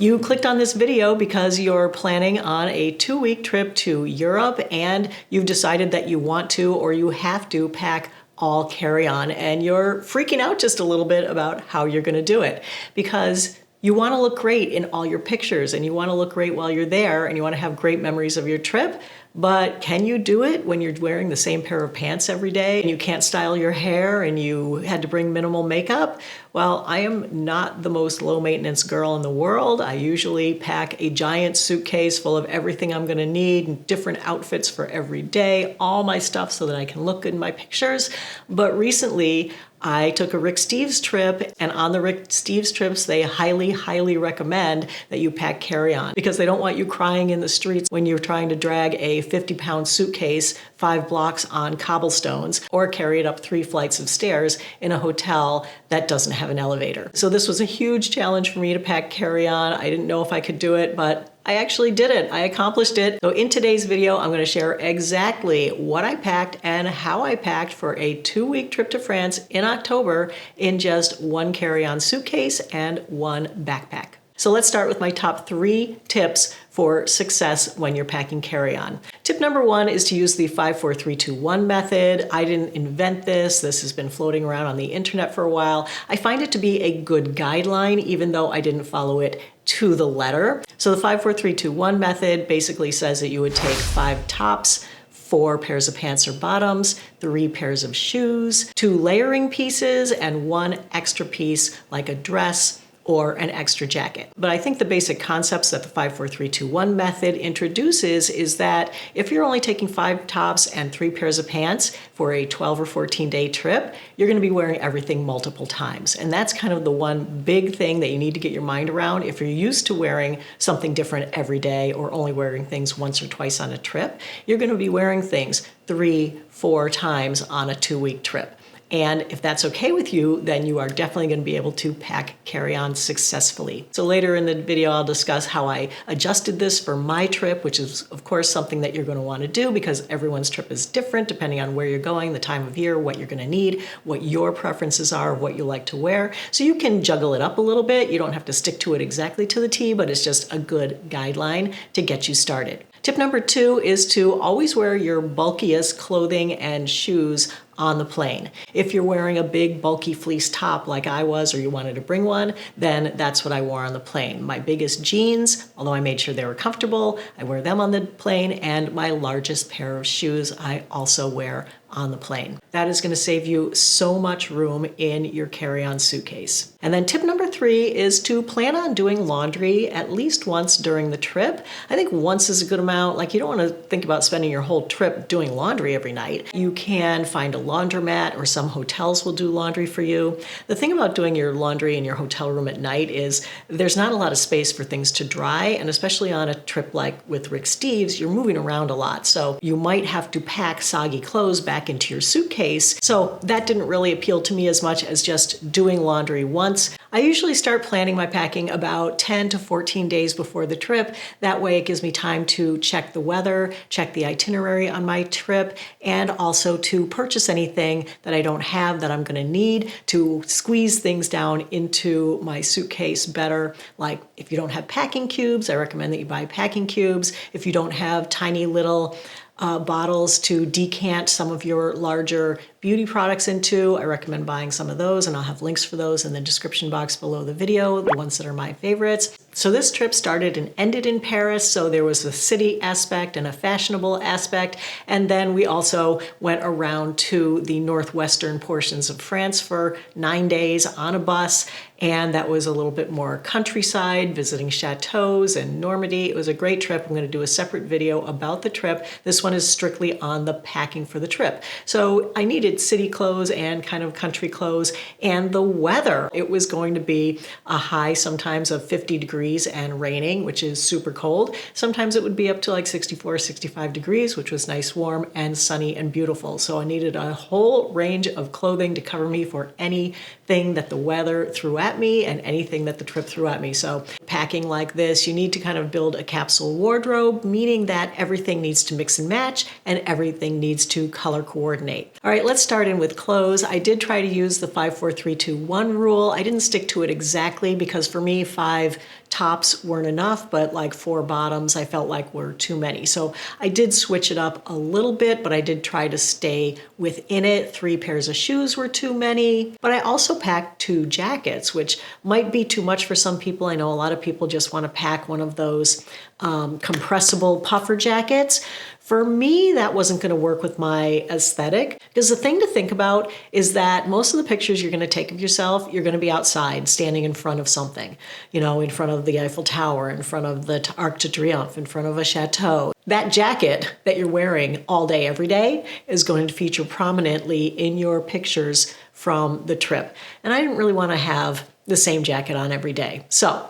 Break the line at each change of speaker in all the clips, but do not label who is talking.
You clicked on this video because you're planning on a 2-week trip to Europe and you've decided that you want to or you have to pack all carry-on, and you're freaking out just a little bit about how you're going to do it because you want to look great in all your pictures and you want to look great while you're there and you want to have great memories of your trip. But can you do it when you're wearing the same pair of pants every day and you can't style your hair and you had to bring minimal makeup? Well, I am not the most low maintenance girl in the world. I usually pack a giant suitcase full of everything I'm gonna need, different outfits for every day, all my stuff so that I can look good in my pictures. But recently, I took a Rick Steves trip, and on the Rick Steves trips, they highly, highly recommend that you pack carry-on because they don't want you crying in the streets when you're trying to drag a 50-pound suitcase 5 blocks on cobblestones or carry it up 3 flights of stairs in a hotel that doesn't have an elevator. So this was a huge challenge for me to pack carry-on. I didn't know if I could do it, but I actually did it. I accomplished it. So in today's video, I'm going to share exactly what I packed and how I packed for a 2-week trip to France in October in just 1 carry-on suitcase and 1 backpack. So let's start with my top 3 tips for success when you're packing carry-on. Tip number 1 is to use the 5-4-3-2-1 method. I didn't invent this. This has been floating around on the internet for a while. I find it to be a good guideline, even though I didn't follow it to the letter. So the 5-4-3-2-1 method basically says that you would take 5 tops, 4 pairs of pants or bottoms, 3 pairs of shoes, 2 layering pieces, and 1 extra piece like a dress or an extra jacket. But I think the basic concepts that the 5-4-3-2-1 method introduces is that if you're only taking 5 tops and 3 pairs of pants for a 12 or 14-day trip, you're going to be wearing everything multiple times. And that's kind of the one big thing that you need to get your mind around. If you're used to wearing something different every day or only wearing things once or twice on a trip, you're going to be wearing things 3-4 times on a 2-week trip. And if that's okay with you, then you are definitely going to be able to pack carry-on successfully. So later in the video, I'll discuss how I adjusted this for my trip, which is of course something that you're going to want to do because everyone's trip is different depending on where you're going, the time of year, what you're going to need, what your preferences are, what you like to wear. So you can juggle it up a little bit. You don't have to stick to it exactly to the T, but it's just a good guideline to get you started. Tip number 2 is to always wear your bulkiest clothing and shoes on the plane. If you're wearing a big bulky fleece top like I was, or you wanted to bring one, then that's what I wore on the plane. My biggest jeans, although I made sure they were comfortable, I wear them on the plane, and my largest pair of shoes I also wear on the plane. That is going to save you so much room in your carry-on suitcase. And then tip number 3 is to plan on doing laundry at least once during the trip. I think once is a good amount. Like, you don't want to think about spending your whole trip doing laundry every night. You can find a laundromat, or some hotels will do laundry for you. The thing about doing your laundry in your hotel room at night is there's not a lot of space for things to dry, and especially on a trip like with Rick Steves, you're moving around a lot. So you might have to pack soggy clothes back into your suitcase. So that didn't really appeal to me as much as just doing laundry once. I usually start planning my packing about 10 to 14 days before the trip. That way it gives me time to check the weather, check the itinerary on my trip, and also to purchase anything that I don't have that I'm going to need, to squeeze things down into my suitcase better. Like, if you don't have packing cubes, I recommend that you buy packing cubes. If you don't have tiny little bottles to decant some of your larger beauty products into, I recommend buying some of those, and I'll have links for those in the description box below the video, the ones that are my favorites. So this trip started and ended in Paris, so there was a city aspect and a fashionable aspect, and then we also went around to the northwestern portions of France for 9 days on a bus, and that was a little bit more countryside, visiting chateaus and Normandy. It was a great trip. I'm going to do a separate video about the trip. This one is strictly on the packing for the trip. So I needed city clothes and kind of country clothes, and the weather. It was going to be a high sometimes of 50 degrees and raining, which is super cold. Sometimes it would be up to like 64, 65 degrees, which was nice, warm, and sunny and beautiful. So I needed a whole range of clothing to cover me for anything that the weather threw at me and anything that the trip threw at me. So packing like this, you need to kind of build a capsule wardrobe, meaning that everything needs to mix and match and everything needs to color coordinate. All right, let's start in with clothes. I did try to use the 5-4-3-2-1 rule. I didn't stick to it exactly because for me, 5 tops weren't enough, but like 4 bottoms I felt like were too many. So I did switch it up a little bit, but I did try to stay within it. 3 pairs of shoes were too many, but I also packed 2 jackets, which might be too much for some people. I know a lot of people just want to pack one of those compressible puffer jackets. For me, that wasn't going to work with my aesthetic, because the thing to think about is that most of the pictures you're going to take of yourself, you're going to be outside standing in front of something, in front of the Eiffel Tower, in front of the Arc de Triomphe, in front of a chateau. That jacket that you're wearing all day, every day is going to feature prominently in your pictures from the trip. And I didn't really want to have the same jacket on every day. So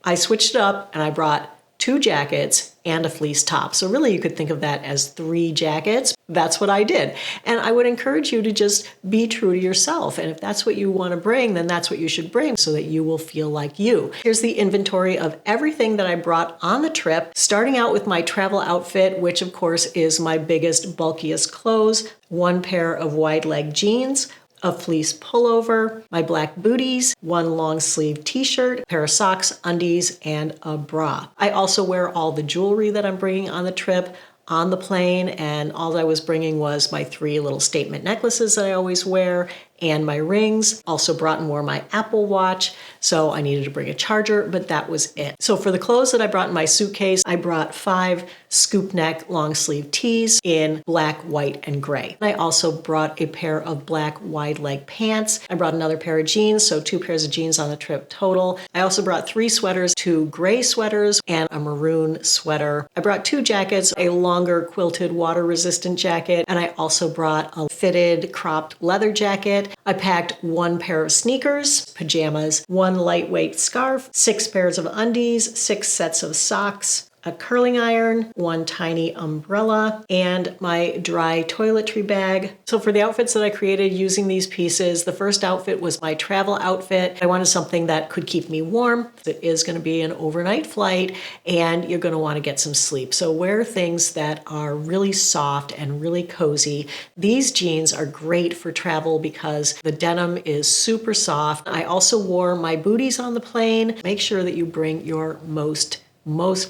I switched it up and I brought 2 jackets and a fleece top. So really you could think of that as 3 jackets. That's what I did. And I would encourage you to just be true to yourself. And if that's what you want to bring, then that's what you should bring so that you will feel like you. Here's the inventory of everything that I brought on the trip, starting out with my travel outfit, which of course is my biggest, bulkiest clothes, 1 pair of wide leg jeans, a fleece pullover, my black booties, 1 long sleeve t-shirt, a pair of socks, undies, and a bra. I also wear all the jewelry that I'm bringing on the trip on the plane, and all I was bringing was my 3 little statement necklaces that I always wear and my rings. Also brought and wore my Apple Watch, so I needed to bring a charger, but that was it. So for the clothes that I brought in my suitcase, I brought 5 scoop neck long sleeve tees in black, white, and gray. I also brought a pair of black wide leg pants. I brought another pair of jeans, so 2 pairs of jeans on the trip total. I also brought 3 sweaters, 2 gray sweaters, and a maroon sweater. I brought 2 jackets, a longer quilted water resistant jacket, and I also brought a fitted cropped leather jacket. I packed 1 pair of sneakers, pajamas, 1 lightweight scarf, 6 pairs of undies, 6 sets of socks, a curling iron, 1 tiny umbrella, and my dry toiletry bag. So for the outfits that I created using these pieces, the first outfit was my travel outfit. I wanted something that could keep me warm. It is going to be an overnight flight and you're going to want to get some sleep. So wear things that are really soft and really cozy. These jeans are great for travel because the denim is super soft. I also wore my booties on the plane. Make sure that you bring your most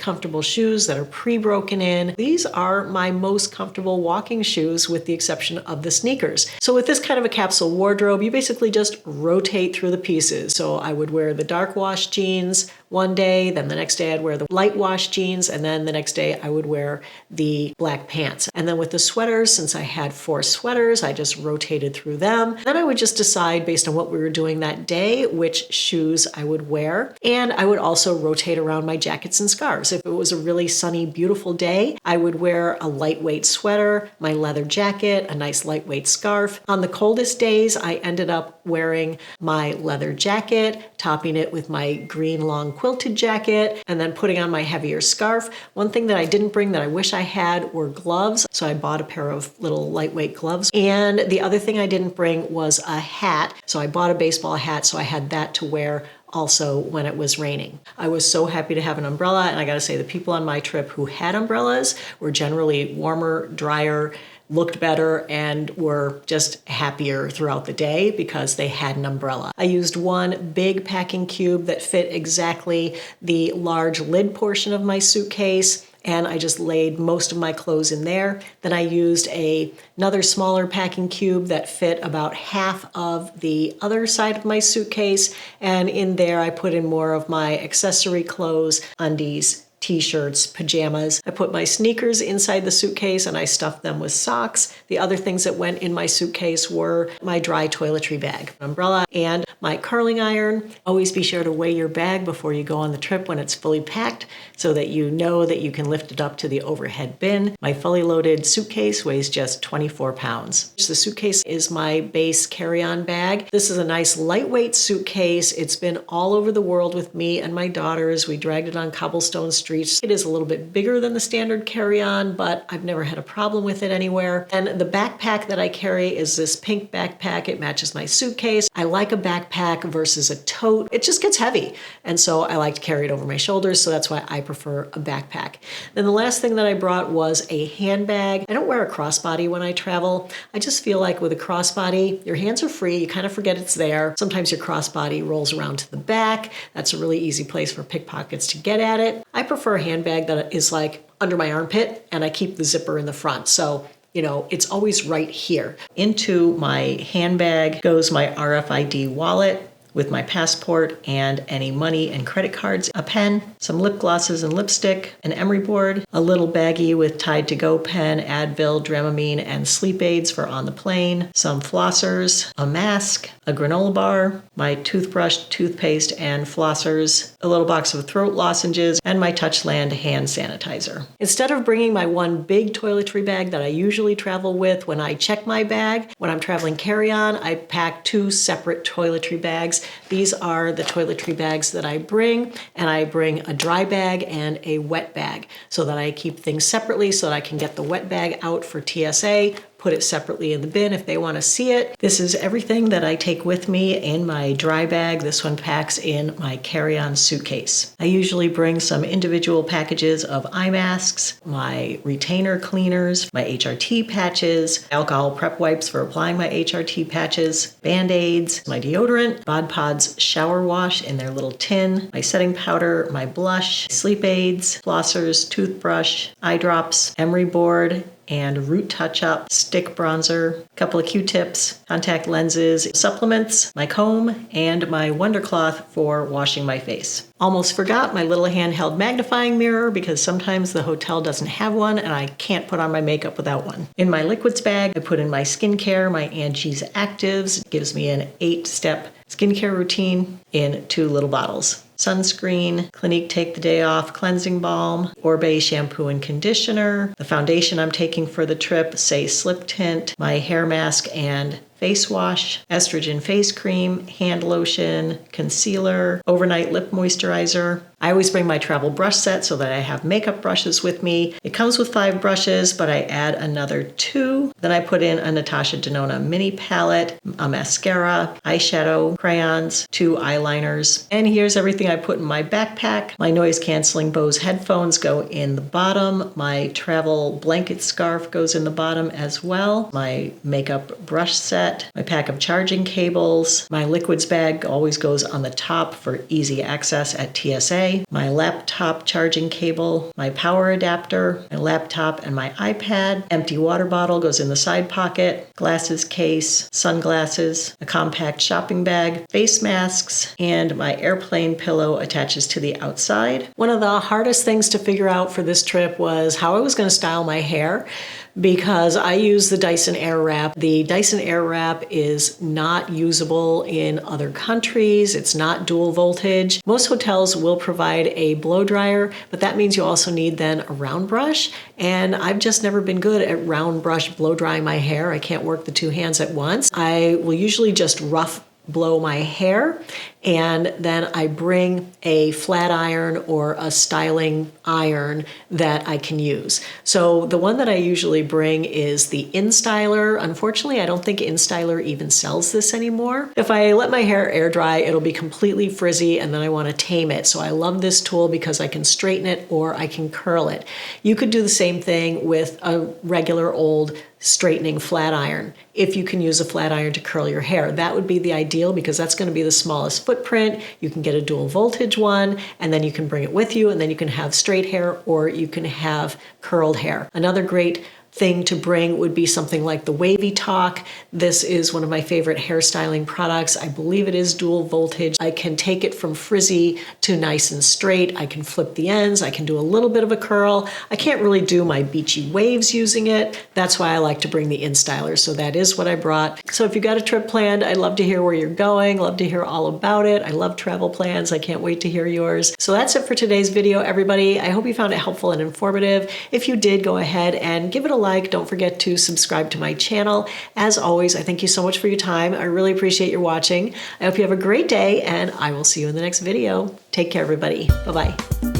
comfortable shoes that are pre-broken in. These are my most comfortable walking shoes with the exception of the sneakers. So with this kind of a capsule wardrobe, you basically just rotate through the pieces. So I would wear the dark wash jeans one day, then the next day I'd wear the light wash jeans, and then the next day I would wear the black pants. And then with the sweaters, since I had 4 sweaters, I just rotated through them. Then I would just decide based on what we were doing that day, which shoes I would wear. And I would also rotate around my jackets and scarves. If it was a really sunny, beautiful day, I would wear a lightweight sweater, my leather jacket, a nice lightweight scarf. On the coldest days, I ended up wearing my leather jacket, topping it with my green long quilted jacket, and then putting on my heavier scarf. One thing that I didn't bring that I wish I had were gloves, so I bought a pair of little lightweight gloves. And the other thing I didn't bring was a hat, so I bought a baseball hat, so I had that to wear also when it was raining. I was so happy to have an umbrella, and I gotta say the people on my trip who had umbrellas were generally warmer, drier, looked better, and were just happier throughout the day because they had an umbrella. I used 1 big packing cube that fit exactly the large lid portion of my suitcase, and I just laid most of my clothes in there. Then I used another smaller packing cube that fit about half of the other side of my suitcase, and in there I put in more of my accessory clothes, undies, t-shirts, pajamas. I put my sneakers inside the suitcase and I stuffed them with socks. The other things that went in my suitcase were my dry toiletry bag, umbrella, and my curling iron. Always be sure to weigh your bag before you go on the trip when it's fully packed so that you know that you can lift it up to the overhead bin. My fully loaded suitcase weighs just 24 pounds. The suitcase is my base carry-on bag. This is a nice lightweight suitcase. It's been all over the world with me and my daughters. We dragged it on cobblestone streets streets. It is a little bit bigger than the standard carry-on, but I've never had a problem with it anywhere. And the backpack that I carry is this pink backpack. It matches my suitcase. I like a backpack versus a tote. It just gets heavy. And so I like to carry it over my shoulders, so that's why I prefer a backpack. Then the last thing that I brought was a handbag. I don't wear a crossbody when I travel. I just feel like with a crossbody, your hands are free. You kind of forget it's there. Sometimes your crossbody rolls around to the back. That's a really easy place for pickpockets to get at it. I prefer a handbag that is like under my armpit, and I keep the zipper in the front. So it's always right here. Into my handbag goes my RFID wallet with my passport and any money and credit cards, a pen, some lip glosses and lipstick, an emery board, a little baggie with Tide to Go pen, Advil, Dramamine, and sleep aids for on the plane, some flossers, a mask, a granola bar, my toothbrush, toothpaste, and flossers, a little box of throat lozenges, and my Touchland hand sanitizer. Instead of bringing my one big toiletry bag that I usually travel with when I check my bag, when I'm traveling carry-on, I pack 2 separate toiletry bags. These are the toiletry bags that I bring, and I bring a dry bag and a wet bag so that I keep things separately so that I can get the wet bag out for TSA, put it separately in the bin if they want to see it. This is everything that I take with me in my dry bag. This one packs in my carry-on suitcase. I usually bring some individual packages of eye masks, my retainer cleaners, my HRT patches, alcohol prep wipes for applying my HRT patches, Band-Aids, my deodorant, Bod Pod's shower wash in their little tin, my setting powder, my blush, sleep aids, flossers, toothbrush, eye drops, emery board, and root touch-up, stick bronzer, a couple of Q-tips, contact lenses, supplements, my comb, and my Wonder Cloth for washing my face. Almost forgot my little handheld magnifying mirror because sometimes the hotel doesn't have one and I can't put on my makeup without one. In my liquids bag, I put in my skincare, my Angie's Actives. It gives me an 8-step skincare routine in 2 little bottles. Sunscreen, Clinique Take the Day Off cleansing balm, Orbe shampoo and conditioner, the foundation I'm taking for the trip, say Slip Tint, my hair mask and face wash, estrogen face cream, hand lotion, concealer, overnight lip moisturizer. I always bring my travel brush set so that I have makeup brushes with me. It comes with 5 brushes, but I add another 2. Then I put in a Natasha Denona mini palette, a mascara, eyeshadow, crayons, 2 eyeliners. And here's everything I put in my backpack. My noise canceling Bose headphones go in the bottom. My travel blanket scarf goes in the bottom as well. My makeup brush set, my pack of charging cables, my liquids bag always goes on the top for easy access at TSA. My laptop charging cable, my power adapter, my laptop and my iPad, empty water bottle goes in the side pocket, glasses case, sunglasses, a compact shopping bag, face masks, and my airplane pillow attaches to the outside. One of the hardest things to figure out for this trip was how I was going to style my hair, because I use the Dyson Airwrap. The Dyson Airwrap is not usable in other countries. It's not dual voltage. Most hotels will provide a blow dryer, but that means you also need then a round brush. And I've just never been good at round brush blow drying my hair. I can't work the 2 hands at once. I will usually just rough blow my hair, and then I bring a flat iron or a styling iron that I can use. So the one that I usually bring is the InStyler. Unfortunately, I don't think InStyler even sells this anymore. If I let my hair air dry, it'll be completely frizzy and then I want to tame it. So I love this tool because I can straighten it or I can curl it. You could do the same thing with a regular old straightening flat iron. If you can use a flat iron to curl your hair, that would be the ideal because that's going to be the smallest footprint. You can get a dual voltage one and then you can bring it with you and then you can have straight hair or you can have curled hair. Another great thing to bring would be something like the Wavy Talk. This is one of my favorite hairstyling products. I believe it is dual voltage. I can take it from frizzy to nice and straight. I can flip the ends. I can do a little bit of a curl. I can't really do my beachy waves using it. That's why I like to bring the InStyler. So that is what I brought. So if you've got a trip planned, I'd love to hear where you're going. Love to hear all about it. I love travel plans. I can't wait to hear yours. So that's it for today's video, everybody. I hope you found it helpful and informative. If you did, go ahead and give it a like. Don't forget to subscribe to my channel. As always, I thank you so much for your time. I really appreciate your watching. I hope you have a great day and I will see you in the next video. Take care, everybody. Bye-bye.